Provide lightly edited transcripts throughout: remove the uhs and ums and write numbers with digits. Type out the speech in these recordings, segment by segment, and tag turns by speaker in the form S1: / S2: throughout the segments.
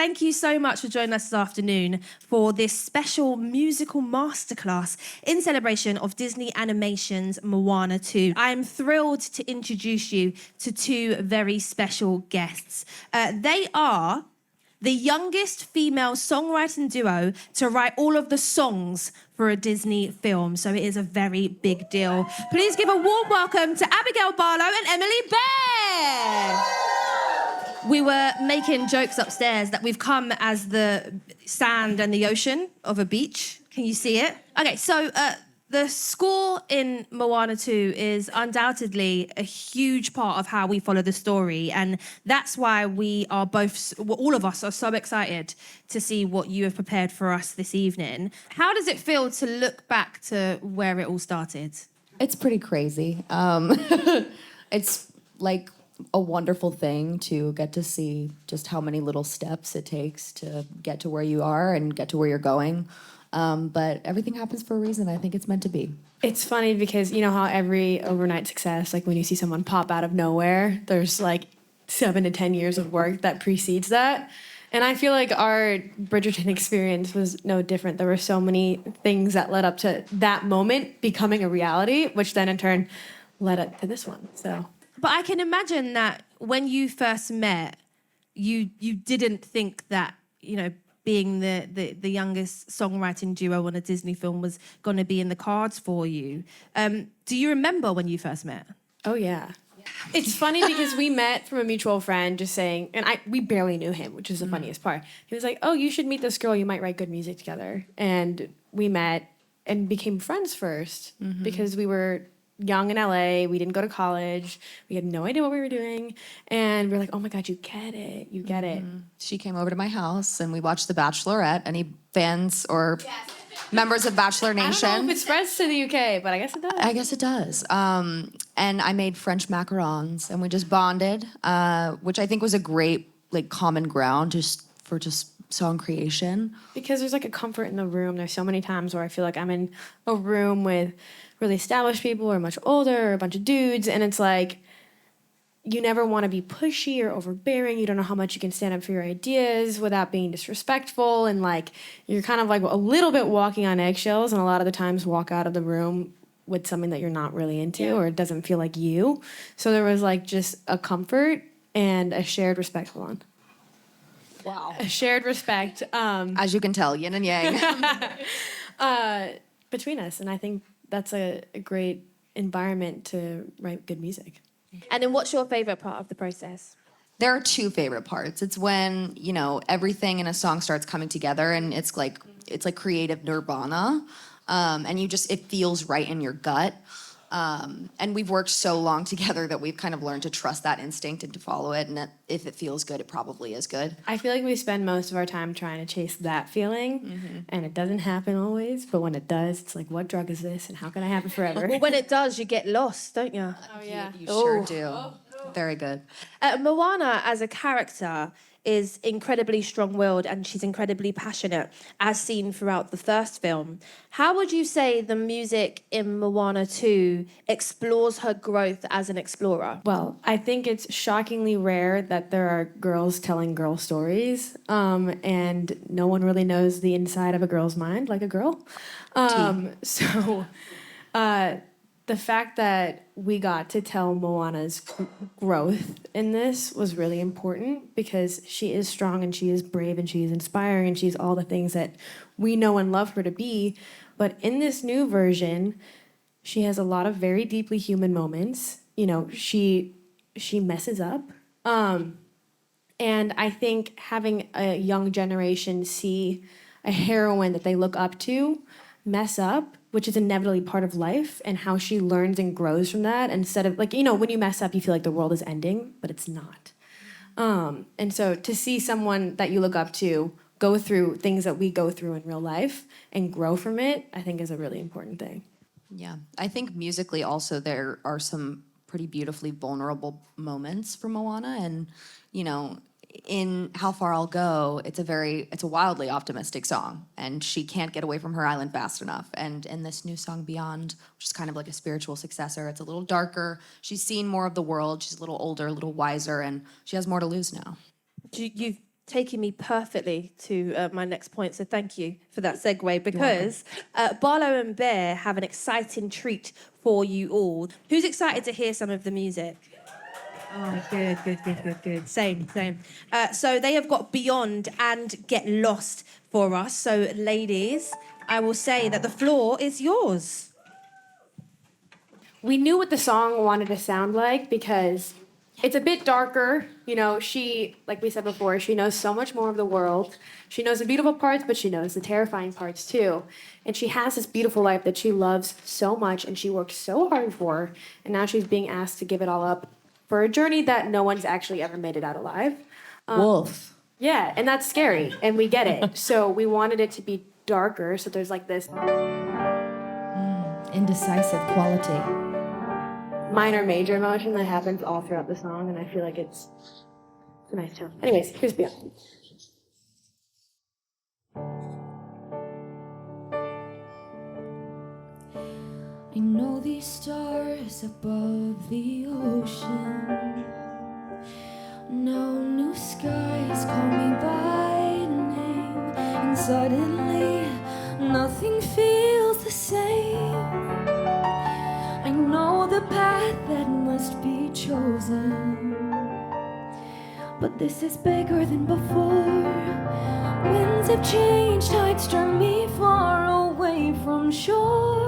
S1: thank you so much for joining us this afternoon for this special musical masterclass in celebration of Disney Animation's Moana 2. I'm thrilled to introduce you to two very special guests. They are the youngest female songwriting duo to write all of the songs for a Disney film. So it is a very big deal. Please give a warm welcome to Abigail Barlow and Emily Bear. We were making jokes upstairs that we've come as the sand and the ocean of a beach. Can you see it? Okay, so the score in Moana 2 is undoubtedly a huge part of how we follow the story. And that's why we are all of us are so excited to see what you have prepared for us this evening. How does it feel to look back to where it all started?
S2: It's pretty crazy. It's like a wonderful thing to get to see just how many little steps it takes to get to where you are and get to where you're going. But everything happens for a reason. I think it's meant to be.
S3: It's funny because you know how every overnight success, like when you see someone pop out of nowhere, there's like 7 to 10 years of work that precedes that. And I feel like our Bridgerton experience was no different. There were so many things that led up to that moment becoming a reality, which then in turn led up to this one. So.
S1: But I can imagine that when you first met, you didn't think that, you know, being the youngest songwriting duo on a Disney film was going to be in the cards for you. Do you remember when you first met?
S3: Oh, yeah. It's funny because we met from a mutual friend just saying, and we barely knew him, which is the funniest part. He was like, oh, you should meet this girl. You might write good music together. And we met and became friends first because we were young in LA. We didn't go to college. We had no idea what we were doing. And we were like, oh my God, you get it. You get it.
S2: She came over to my house and we watched The Bachelorette. Any fans or members of Bachelor Nation?
S3: I don't know if it spreads to the UK, but I guess it does.
S2: I guess it does. And I made French macarons and we just bonded, which I think was a great like common ground just for song creation.
S3: Because there's like a comfort in the room. There's so many times where I feel like I'm in a room with really established people or much older or a bunch of dudes, and it's like you never want to be pushy or overbearing. You don't know how much you can stand up for your ideas without being disrespectful, and like you're kind of like a little bit walking on eggshells, and a lot of the times walk out of the room with something that you're not really into or it doesn't feel like you. So there was like just a comfort and a shared respect. Hold on.
S2: Wow.
S3: A shared respect.
S2: As you can tell, yin and yang.
S3: Between us, and I think that's a great environment to write good music.
S1: And then what's your favorite part of the process?
S2: There are two favorite parts. It's when, you know, everything in a song starts coming together and it's like creative nirvana. And it feels right in your gut. And we've worked so long together that we've kind of learned to trust that instinct and to follow it. And that if it feels good, it probably is good.
S3: I feel like we spend most of our time trying to chase that feeling, and it doesn't happen always. But when it does, it's like, what drug is this, and how can I have it forever?
S1: Well, when it does, you get lost, don't you?
S3: Oh, yeah.
S2: You sure do. Very good.
S1: Moana, as a character, is incredibly strong-willed and she's incredibly passionate, as seen throughout the first film. How would you say the music in Moana 2 explores her growth as an explorer?
S3: Well, I think it's shockingly rare that there are girls telling girl stories, and no one really knows the inside of a girl's mind like a girl. The fact that we got to tell Moana's growth in this was really important because she is strong and she is brave and she is inspiring and she's all the things that we know and love her to be. But in this new version, she has a lot of very deeply human moments. You know, she messes up. And I think having a young generation see a heroine that they look up to mess up, which is inevitably part of life, and how she learns and grows from that instead of, like, you know, when you mess up, you feel like the world is ending, but it's not. And so to see someone that you look up to go through things that we go through in real life and grow from it, I think is a really important thing.
S2: Yeah. I think musically also there are some pretty beautifully vulnerable moments for Moana, and, you know, in How Far I'll Go, it's a wildly optimistic song, and she can't get away from her island fast enough. And in this new song, Beyond, which is kind of like a spiritual successor, it's a little darker. She's seen more of the world. She's a little older, a little wiser, and she has more to lose now.
S1: You've taking me perfectly to my next point. So thank you for that segue, because Barlow and Bear have an exciting treat for you all. Who's excited to hear some of the music? Oh, good. Same. So they have got Beyond and Get Lost for us. So ladies, I will say that the floor is yours.
S3: We knew what the song wanted to sound like because it's a bit darker. You know, she, like we said before, she knows so much more of the world. She knows the beautiful parts, but she knows the terrifying parts too. And she has this beautiful life that she loves so much and she worked so hard for. And now she's being asked to give it all up for a journey that no one's actually ever made it out alive.
S2: Wolf.
S3: Yeah, and that's scary, and we get it. So we wanted it to be darker, so there's like this
S2: Indecisive quality.
S3: minor major emotion that happens all throughout the song, and I feel like it's a nice tone. Anyways, here's Beyond.
S4: I know these stars above the ocean. Now new skies call me by name, and suddenly nothing feels the same. I know the path that must be chosen, but this is bigger than before. Winds have changed, tides turn me far away from shore.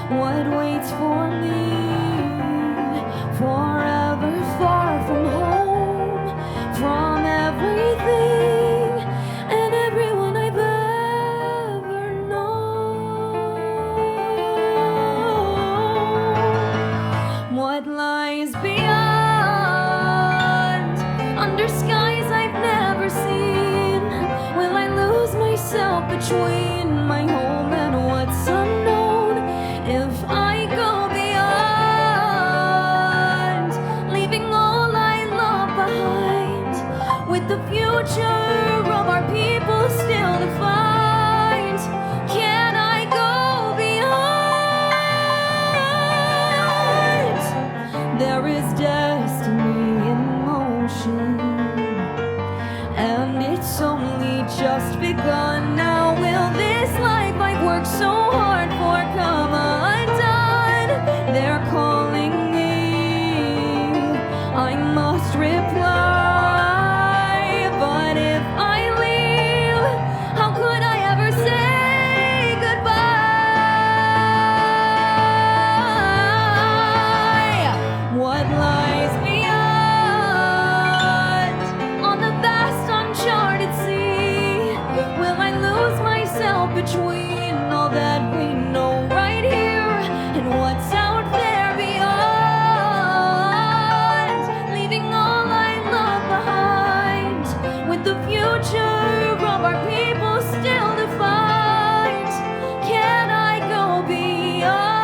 S4: What waits for me? Forever far from home, from everything and everyone I've ever known. What lies beyond, under skies I've never seen? Will I lose myself between my home and what's unknown? If I go beyond, leaving all I love behind, with the future of our people still to find, can I go beyond? There is destiny in motion, and it's only just begun. Now will this life I've worked so hard for come undone? They're calling me, I must reply. But if I leave, how could I ever say goodbye? What lies beyond, on the vast uncharted sea? Will I lose myself between all that we know right here and what's out there beyond? Leaving all I love behind, with the future of our people still to find, can I go beyond?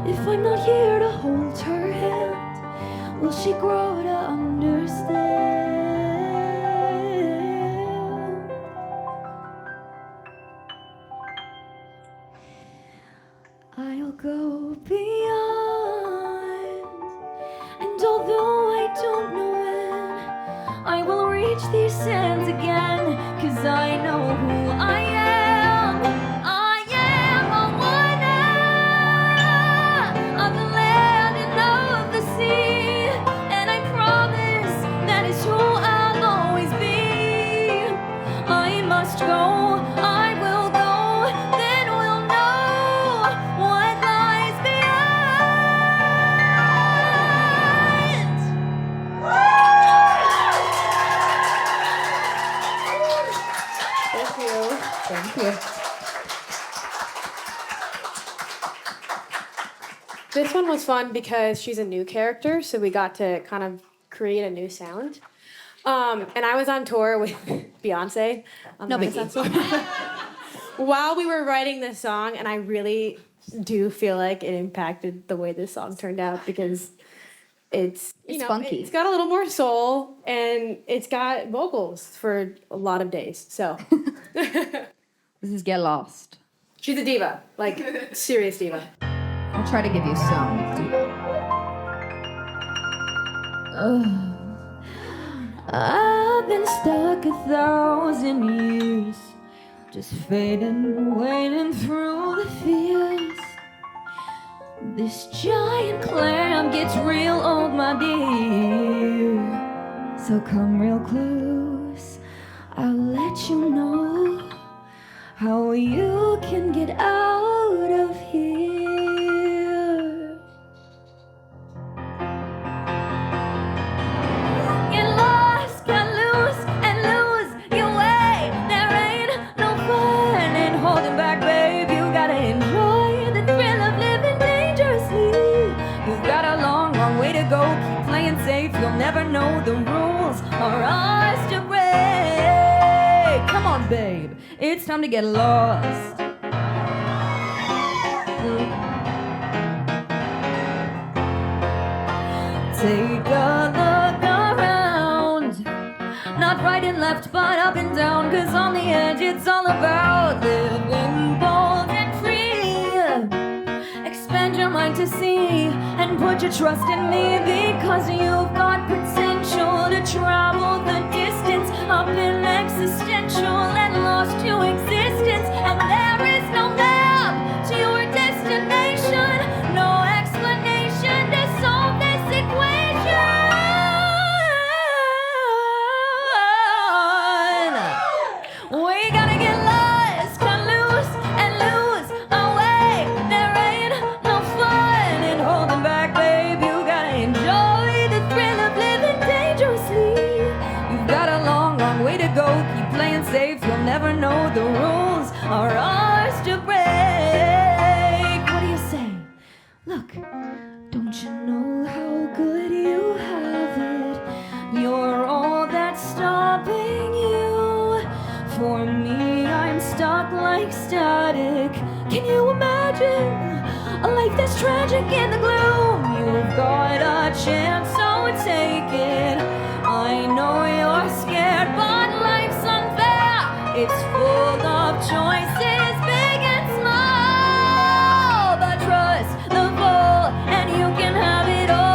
S4: If I'm not here to hold her hand, will she grow to understand? I'll go beyond, and although I don't know when, I will reach these sands again, 'cause I know who I am. I am Moana, of the land and of the sea, and I promise that is who I'll always be. I must go, I will go, then we'll know what lies beyond.
S3: Thank you.
S2: Thank you.
S3: This one was fun because she's a new character, so we got to kind of create a new sound. And I was on tour with Beyonce.
S2: No biggie.
S3: While we were writing this song, and I really do feel like it impacted the way this song turned out, because it's
S2: funky.
S3: It's got a little more soul, and it's got vocals for a lot of days. So
S2: This is Get Lost.
S3: she's a diva, like serious diva.
S2: I'll try to give you some.
S4: I've been stuck 1,000 years, just fading, waiting through the fears. This giant clam gets real old, my dear. So come real close, I'll let you know how you can get out of here. Get lost, get loose, and lose your way. There ain't no fun in holding back, babe. You gotta enjoy the thrill of living dangerously. You've got a long, long way to go. Keep playing safe, you'll never know the rules are ours to break. Come on, babe, it's time to get lost. Take a look around, not right and left, but up and down. 'Cause on the edge, it's all about living bold and free. Expand your mind to see and put your trust in me, because you've got potential to travel the distance up in existential and lost to existence. And there is no map to your destination, no explanation to solve this equation. We gotta get lost, cut loose, and lose our way. There ain't no fun in holding back, babe. You gotta enjoy the thrill of living dangerously. You've got a long, long way to go. Keep playing safe, you'll never know the rules are ours to break. What do you say? Look, don't you know how good you have it? You're all that's stopping you. For me, I'm stuck like static. Can you imagine a life that's tragic in the gloom? You've got a chance, so take it. I know you're scared, but life's unfair. It's full of choices, big and small. But trust the fall, and you can have it all.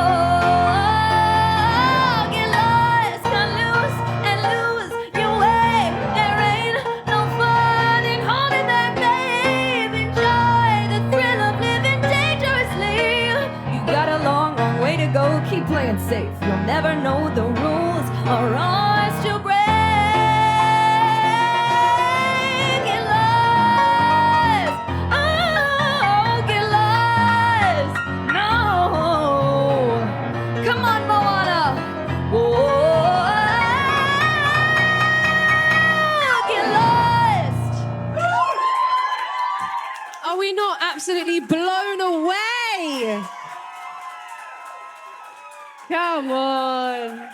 S4: Get lost, cut loose, and lose your way. There ain't no fun in holding back, babe. Enjoy the thrill of living dangerously. You've got a long, long way to go. Keep playing safe, you'll never know the rules are ours to break. Get lost, oh, get lost, no. Come on, Moana. Whoa. Get lost.
S1: Are we not absolutely blown away? Come on.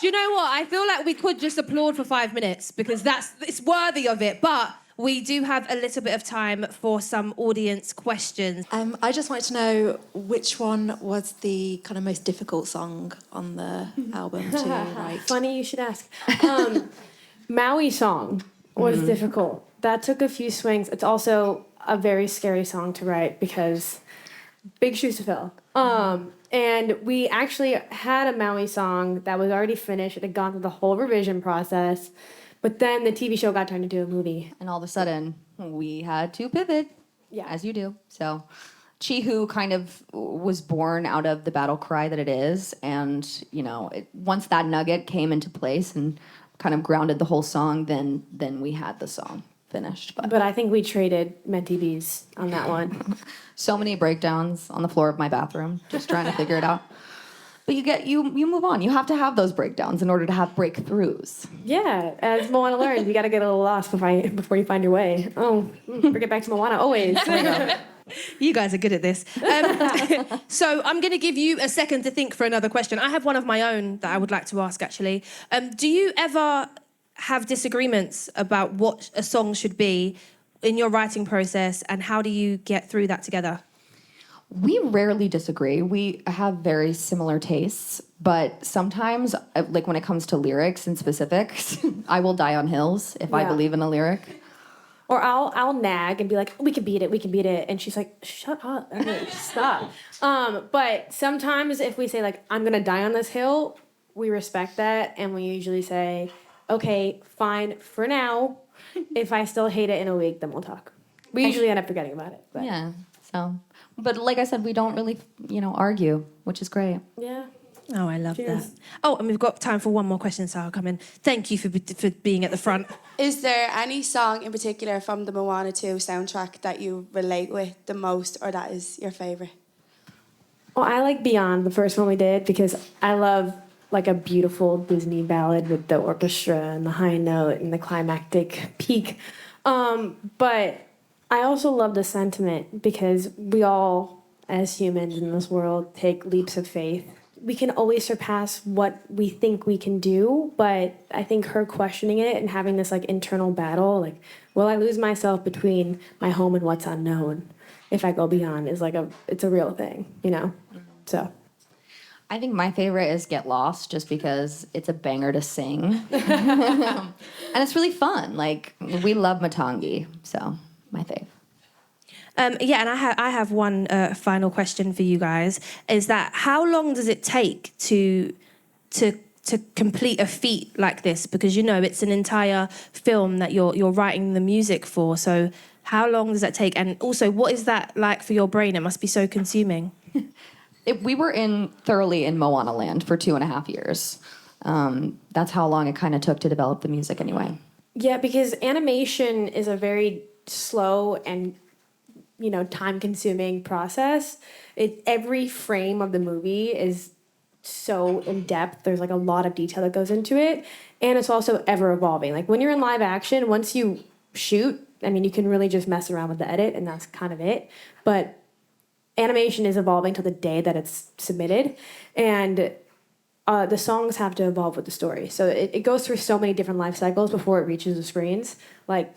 S1: Do you know what? I feel like we could just applaud for 5 minutes because it's worthy of it. But we do have a little bit of time for some audience questions.
S5: I just wanted to know which one was the kind of most difficult song on the album to write.
S3: Funny you should ask. Maui song was difficult. That took a few swings. It's also a very scary song to write because big shoes to fill. And we actually had a Maui song that was already finished. It had gone through the whole revision process. But then the TV show got turned into a movie.
S2: And all of a sudden, we had to pivot,
S3: Yeah.
S2: as you do. So Chihu kind of was born out of the battle cry that it is. And, you know, once that nugget came into place and kind of grounded the whole song, then we had the song finished.
S3: But I think we traded Menti B's on that one.
S2: So many breakdowns on the floor of my bathroom, just trying to figure it out. But you move on. You have to have those breakdowns in order to have breakthroughs.
S3: Yeah, as Moana learned, you got to get a little lost before you find your way. Oh, bring it back to Moana always.
S1: You guys are good at this. So I'm going to give you a second to think for another question. I have one of my own that I would like to ask, actually. Do you ever have disagreements about what a song should be in your writing process, and how do you get through that together?
S2: We rarely disagree. We have very similar tastes, but sometimes, like when it comes to lyrics and specifics, I will die on hills if I
S3: Yeah.
S2: believe in a lyric.
S3: Or I'll nag and be like, we can beat it. And she's like, shut up. I'm like, stop. But sometimes if we say like, I'm gonna die on this hill, we respect that, and we usually say, okay, fine for now. If I still hate it in a week, then we'll talk. We usually end up forgetting about it. But
S2: Yeah. So, but like I said, we don't really, argue, which is great.
S3: yeah.
S1: Oh, I love
S3: Cheers.
S1: that. Oh, and we've got time for one more question, so I'll come in. Thank you for being at the front.
S6: Is there any song in particular from the Moana 2 soundtrack that you relate with the most, or that is your favourite?
S3: Well, I like Beyond, the first one we did, because I love like a beautiful Disney ballad with the orchestra and the high note and the climactic peak. But I also love the sentiment because we all, as humans in this world, take leaps of faith. We can always surpass what we think we can do, but I think her questioning it and having this like internal battle, like, will I lose myself between my home and what's unknown if I go beyond, is like it's a real thing, So
S2: I think my favorite is Get Lost, just because it's a banger to sing. And it's really fun. Like, we love Matangi, so my fave.
S1: Yeah, and I have one final question for you guys. Is that how long does it take to complete a feat like this? Because it's an entire film that you're writing the music for. So how long does that take? And also, what is that like for your brain? It must be so consuming.
S2: We were thoroughly in Moana land for 2.5 years. That's how long it kind of took to develop the music anyway.
S3: yeah, because animation is a very slow and time-consuming process. Every frame of the movie is so in depth. There's like a lot of detail that goes into it, and it's also ever evolving. Like when you're in live action, once you shoot, you can really just mess around with the edit, and that's kind of it. But animation is evolving till the day that it's submitted, and the songs have to evolve with the story. So it goes through so many different life cycles before it reaches the screens. Like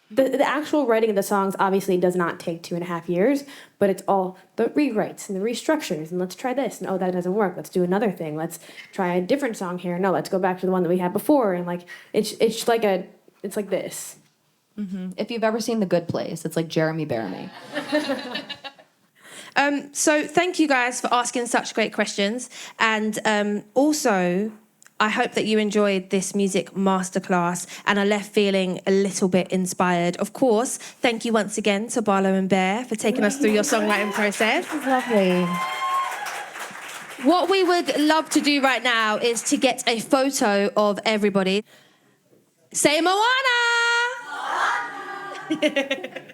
S3: the actual writing of the songs obviously does not take 2.5 years, but it's all the rewrites and the restructures, and let's try this, and that doesn't work, let's do another thing, let's try a different song here, no, let's go back to the one that we had before, and like it's like this.
S2: Mm-hmm. If you've ever seen The Good Place, it's like Jeremy Bear me.
S1: So thank you guys for asking such great questions, and also I hope that you enjoyed this music masterclass and are left feeling a little bit inspired. Of course, thank you once again to Barlow and Bear for taking us through your songwriting process.
S2: Lovely.
S1: What we would love to do right now is to get a photo of everybody. Say Moana! Moana!